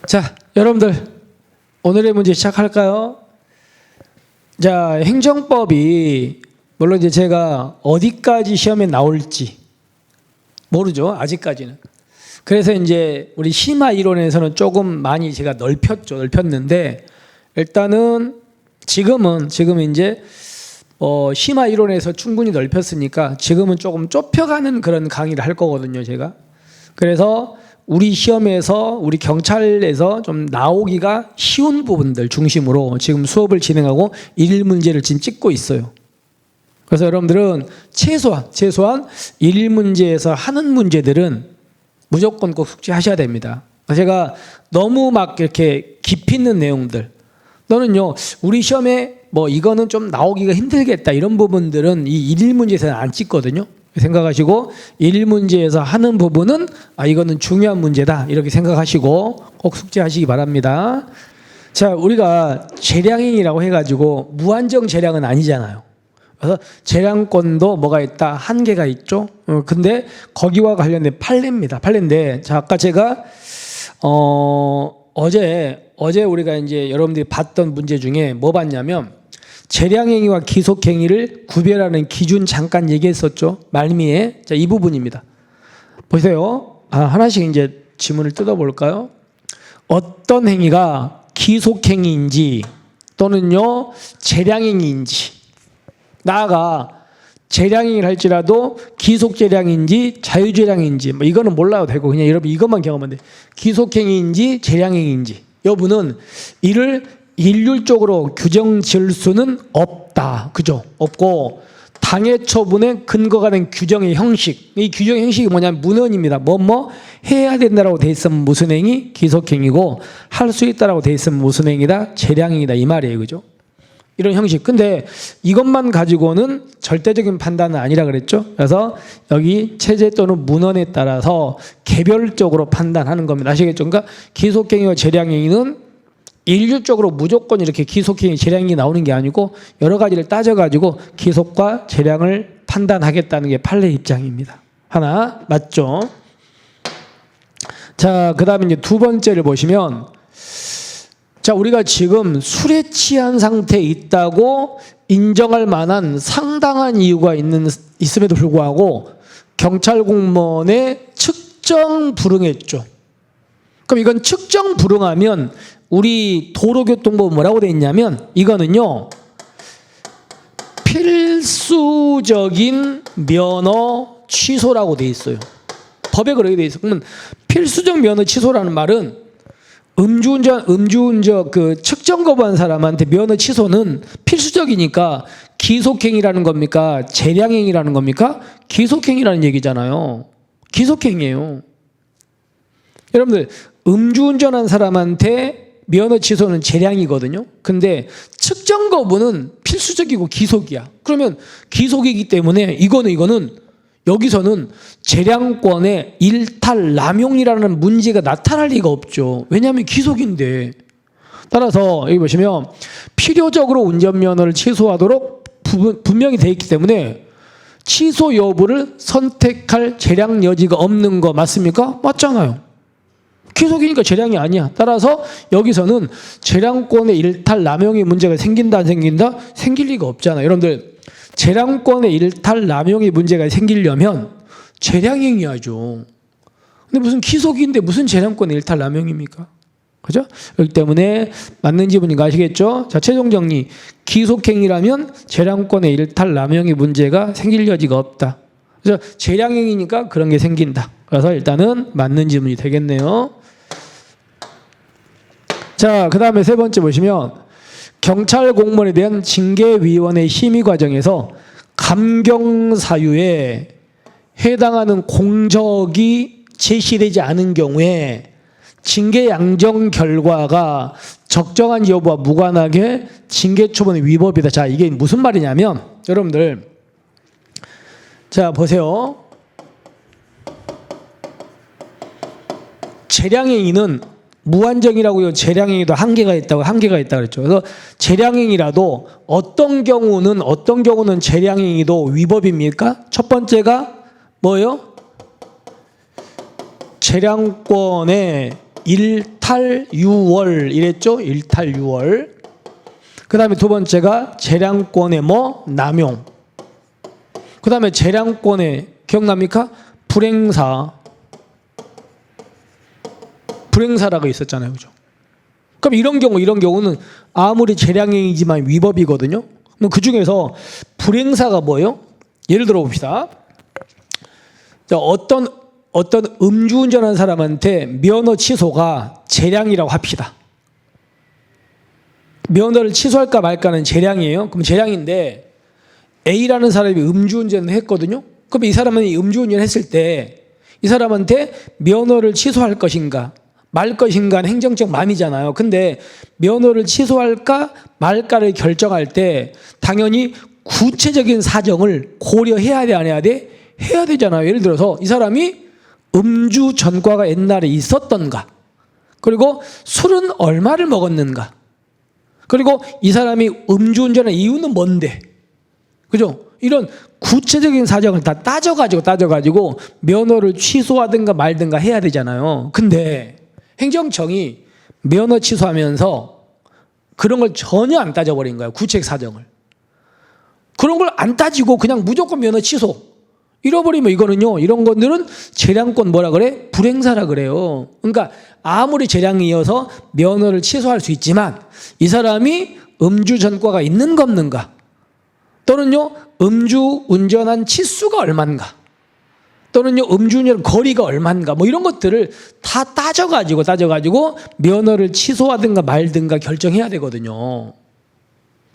자, 여러분들 오늘의 문제 시작할까요? 자, 행정법이 물론 이제 제가 어디까지 시험에 나올지 모르죠. 아직까지는. 그래서 이제 우리 심화 이론에서는 조금 많이 제가 넓혔는데 일단은 지금은 이제 심화 이론에서 충분히 넓혔으니까 지금은 조금 좁혀가는 그런 강의를 할 거거든요, 제가. 그래서 우리 시험에서 우리 경찰에서 좀 나오기가 쉬운 부분들 중심으로 지금 수업을 진행하고 1일 문제를 지금 찍고 있어요. 그래서 여러분들은 최소한 1일 문제에서 하는 문제들은 무조건 꼭 숙지하셔야 됩니다. 제가 너무 막 이렇게 깊이 있는 내용들, 너는요 우리 시험에 뭐 이거는 좀 나오기가 힘들겠다 이런 부분들은 이 1일 문제에서는 안 찍거든요. 생각하시고 1일 문제에서 하는 부분은 이거는 중요한 문제다 이렇게 생각하시고 꼭 숙지하시기 바랍니다. 자, 우리가 재량행위라고 해가지고 무한정 재량은 아니잖아요. 그래서 재량권도 뭐가 있다? 한계가 있죠. 근데 거기와 관련된 판례입니다. 판례인데, 자, 아까 제가 어제 우리가 이제 여러분들이 봤던 문제 중에 뭐 봤냐면 재량행위와 기속행위를 구별하는 기준 잠깐 얘기했었죠. 말미에. 자, 이 부분입니다. 보세요. 하나씩 이제 지문을 뜯어볼까요? 어떤 행위가 기속행위인지 또는요 재량행위인지, 나아가 재량행위를 할지라도 기속재량인지 자유재량인지 뭐 이거는 몰라도 되고 그냥 여러분 이것만 경험하면 돼. 기속행위인지 재량행위인지 여부는 이를 일률적으로 규정 지을 수는 없다. 그죠? 없고 당해 처분에 근거가 된 규정의 형식, 이 규정의 형식이 뭐냐면 문헌입니다. 뭐 해야 된다라고 돼 있으면 무슨 행위? 기속행위고 할 수 있다라고 돼 있으면 무슨 행위다? 재량행위다 이 말이에요. 그죠? 이런 형식. 근데 이것만 가지고는 절대적인 판단은 아니라 그랬죠. 그래서 여기 체제 또는 문헌에 따라서 개별적으로 판단하는 겁니다. 아시겠죠? 그러니까 기속행위와 재량행위는 일률적으로 무조건 이렇게 기속행위, 재량행위 나오는 게 아니고 여러 가지를 따져가지고 기속과 재량을 판단하겠다는 게 판례 입장입니다. 하나, 맞죠? 자, 그 다음에 이제 두 번째를 보시면, 자, 우리가 지금 술에 취한 상태에 있다고 인정할 만한 상당한 이유가 있음에도 불구하고 경찰 공무원의 측정 불응했죠. 그럼 이건 측정 불응하면 우리 도로교통법 뭐라고 돼 있냐면 이거는요 필수적인 면허 취소라고 돼 있어요. 법에 그렇게 돼 있어요. 그러면 필수적 면허 취소라는 말은 음주운전 그 측정 거부한 사람한테 면허 취소는 필수적이니까 기속행위라는 겁니까? 재량행위라는 겁니까? 기속행위라는 얘기잖아요. 기속행위예요. 여러분들 음주운전한 사람한테 면허 취소는 재량이거든요. 근데 측정 거부는 필수적이고 기속이야. 그러면 기속이기 때문에 이거는 여기서는 재량권의 일탈 남용이라는 문제가 나타날 리가 없죠. 왜냐하면 기속인데. 따라서 여기 보시면 필요적으로 운전면허를 취소하도록 분명히 되어 있기 때문에 취소 여부를 선택할 재량 여지가 없는 거 맞습니까? 맞잖아요. 기속이니까 재량이 아니야. 따라서 여기서는 재량권의 일탈 남용의 문제가 생긴다 안 생긴다? 생길 리가 없잖아요. 여러분들 재량권의 일탈 남용의 문제가 생기려면 재량행위하죠. 근데 무슨 기속인데 무슨 재량권의 일탈 남용입니까? 그죠? 그렇기 때문에 맞는 지문인가 아시겠죠? 자, 최종 정리. 기속행위라면 재량권의 일탈 남용의 문제가 생길 여지가 없다. 그래서 재량행위니까 그런 게 생긴다. 그래서 일단은 맞는 지문이 되겠네요. 자, 그 다음에 세 번째 보시면 경찰 공무원에 대한 징계위원회 심의 과정에서 감경사유에 해당하는 공적이 제시되지 않은 경우에 징계 양정 결과가 적정한 여부와 무관하게 징계 처분의 위법이다. 자, 이게 무슨 말이냐면 여러분들 자 보세요. 재량행위는 무한정이라고요. 재량행위도 한계가 있다 그랬죠. 그래서 재량행위라도 어떤 경우는 재량행위도 위법입니까? 첫 번째가 뭐예요? 재량권의 일탈유월 이랬죠. 일탈유월. 그 다음에 두 번째가 재량권의 남용. 그 다음에 재량권의 기억납니까? 불행사라고 있었잖아요. 그죠? 그럼 이런 경우는 아무리 재량행위지만 위법이거든요. 그럼 그 중에서 불행사가 뭐예요? 예를 들어 봅시다. 자, 어떤 음주운전한 사람한테 면허 취소가 재량이라고 합시다. 면허를 취소할까 말까는 재량이에요. 그럼 재량인데 A라는 사람이 음주운전을 했거든요. 그럼 이 사람은 음주운전을 했을 때 이 사람한테 면허를 취소할 것인가 말 것인가는 행정적 맘이잖아요. 근데 면허를 취소할까 말까를 결정할 때 당연히 구체적인 사정을 고려해야 돼, 안 해야 돼? 해야 되잖아요. 예를 들어서 이 사람이 음주 전과가 옛날에 있었던가, 그리고 술은 얼마를 먹었는가, 그리고 이 사람이 음주운전한 이유는 뭔데, 그죠? 이런 구체적인 사정을 다 따져가지고 면허를 취소하든가 말든가 해야 되잖아요. 근데 행정청이 면허 취소하면서 그런 걸 전혀 안 따져버린 거예요. 구체적 사정을. 그런 걸 안 따지고 그냥 무조건 면허 취소. 잃어버리면 이거는요, 이런 것들은 재량권 뭐라 그래? 불행사라 그래요. 그러니까 아무리 재량이어서 면허를 취소할 수 있지만 이 사람이 음주 전과가 있는가 없는가, 또는요 음주 운전한 치수가 얼마인가, 또는요 음주운전 거리가 얼마인가, 뭐 이런 것들을 다 따져가지고 면허를 취소하든가 말든가 결정해야 되거든요.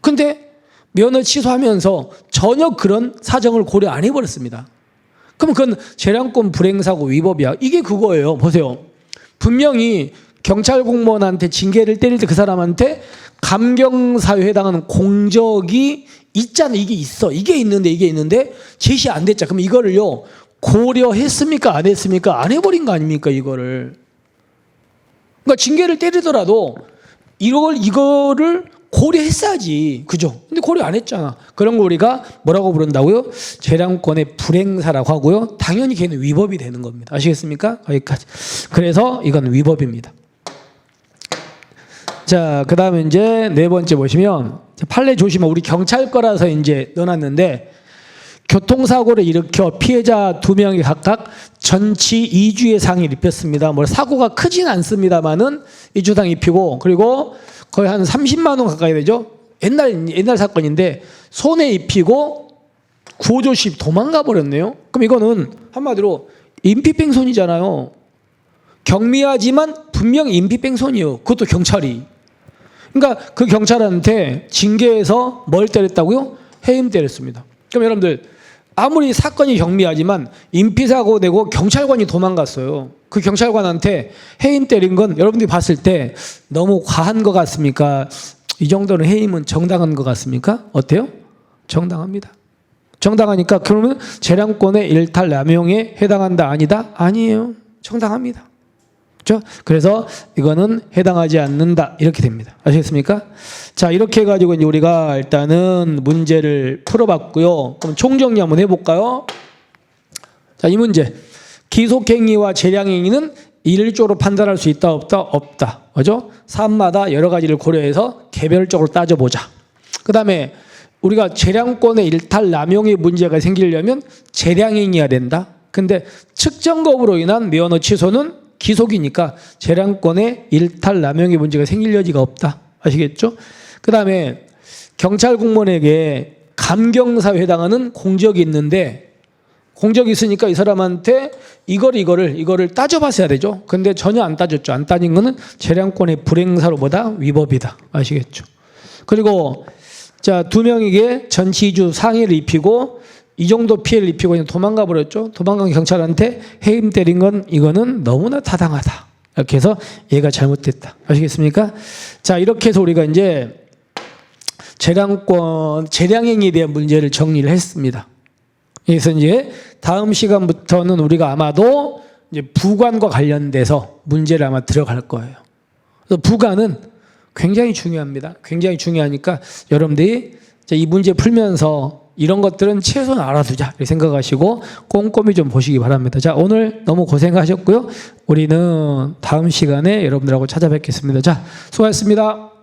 근데 면허 취소하면서 전혀 그런 사정을 고려 안 해버렸습니다. 그럼 그건 재량권 불행사고 위법이야. 이게 그거예요. 보세요. 분명히 경찰 공무원한테 징계를 때릴 때 그 사람한테 감경사유에 해당하는 공적이 있잖아. 이게 있는데 제시 안 됐잖아. 그럼 이거를요 고려했습니까? 안 했습니까? 안 해버린 거 아닙니까? 이거를. 그러니까 징계를 때리더라도 이거를 고려했어야지. 그죠? 근데 고려 안 했잖아. 그런 거 우리가 뭐라고 부른다고요? 재량권의 불행사라고 하고요. 당연히 걔는 위법이 되는 겁니다. 아시겠습니까? 여기까지. 그래서 이건 위법입니다. 자, 그 다음에 이제 네 번째 보시면, 판례 조심하고, 우리 경찰 거라서 이제 넣어놨는데, 교통사고를 일으켜 피해자 2명이 각각 전치 2주의 상해를 입혔습니다. 뭐 사고가 크진 않습니다만은 2주상 입히고, 그리고 거의 한 30만 원 가까이 되죠. 옛날 사건인데 손에 입히고 구호조시 도망가 버렸네요. 그럼 이거는 한마디로 인피뺑손이잖아요. 경미하지만 분명히 인피뺑손이에요. 그것도 경찰이. 그러니까 그 경찰한테 징계해서 뭘 때렸다고요? 해임 때렸습니다. 그럼 여러분들, 아무리 사건이 경미하지만 인피사고 내고 경찰관이 도망갔어요. 그 경찰관한테 해임 때린 건 여러분들이 봤을 때 너무 과한 것 같습니까? 이 정도는 해임은 정당한 것 같습니까? 어때요? 정당합니다. 정당하니까 그러면 재량권의 일탈 남용에 해당한다 아니다? 아니에요. 정당합니다. 그렇죠? 그래서 이거는 해당하지 않는다 이렇게 됩니다. 아시겠습니까? 자, 이렇게 해가지고 이제 우리가 일단은 문제를 풀어봤고요. 그럼 총정리 한번 해볼까요? 자, 이 문제. 기속행위와 재량행위는 일조로 판단할 수 있다 없다? 없다. 그죠? 사안마다 여러 가지를 고려해서 개별적으로 따져보자. 그 다음에 우리가 재량권의 일탈 남용의 문제가 생기려면 재량행위가 된다. 근데 측정법으로 인한 면허 취소는 기속이니까 재량권의 일탈 남용의 문제가 생길 여지가 없다. 아시겠죠? 그 다음에 경찰 공무원에게 감경사유에 해당하는 공적이 있는데, 공적이 있으니까 이 사람한테 이거를 따져봤어야 되죠. 근데 전혀 안 따졌죠. 안 따진 거는 재량권의 불행사로 보다 위법이다. 아시겠죠? 그리고 자, 2명에게 전치 2주 상해를 입히고 이 정도 피해를 입히고 그냥 도망가 버렸죠. 도망간 경찰한테 해임 때린 건 이거는 너무나 타당하다. 이렇게 해서 얘가 잘못됐다. 아시겠습니까? 자, 이렇게 해서 우리가 이제 재량행위에 대한 문제를 정리를 했습니다. 그래서 이제 다음 시간부터는 우리가 아마도 이제 부관과 관련돼서 문제를 아마 들어갈 거예요. 그래서 부관은 굉장히 중요합니다. 굉장히 중요하니까 여러분들이 이 문제 풀면서 이런 것들은 최소한 알아두자 이렇게 생각하시고 꼼꼼히 좀 보시기 바랍니다. 자, 오늘 너무 고생하셨고요. 우리는 다음 시간에 여러분들하고 찾아뵙겠습니다. 자, 수고하셨습니다.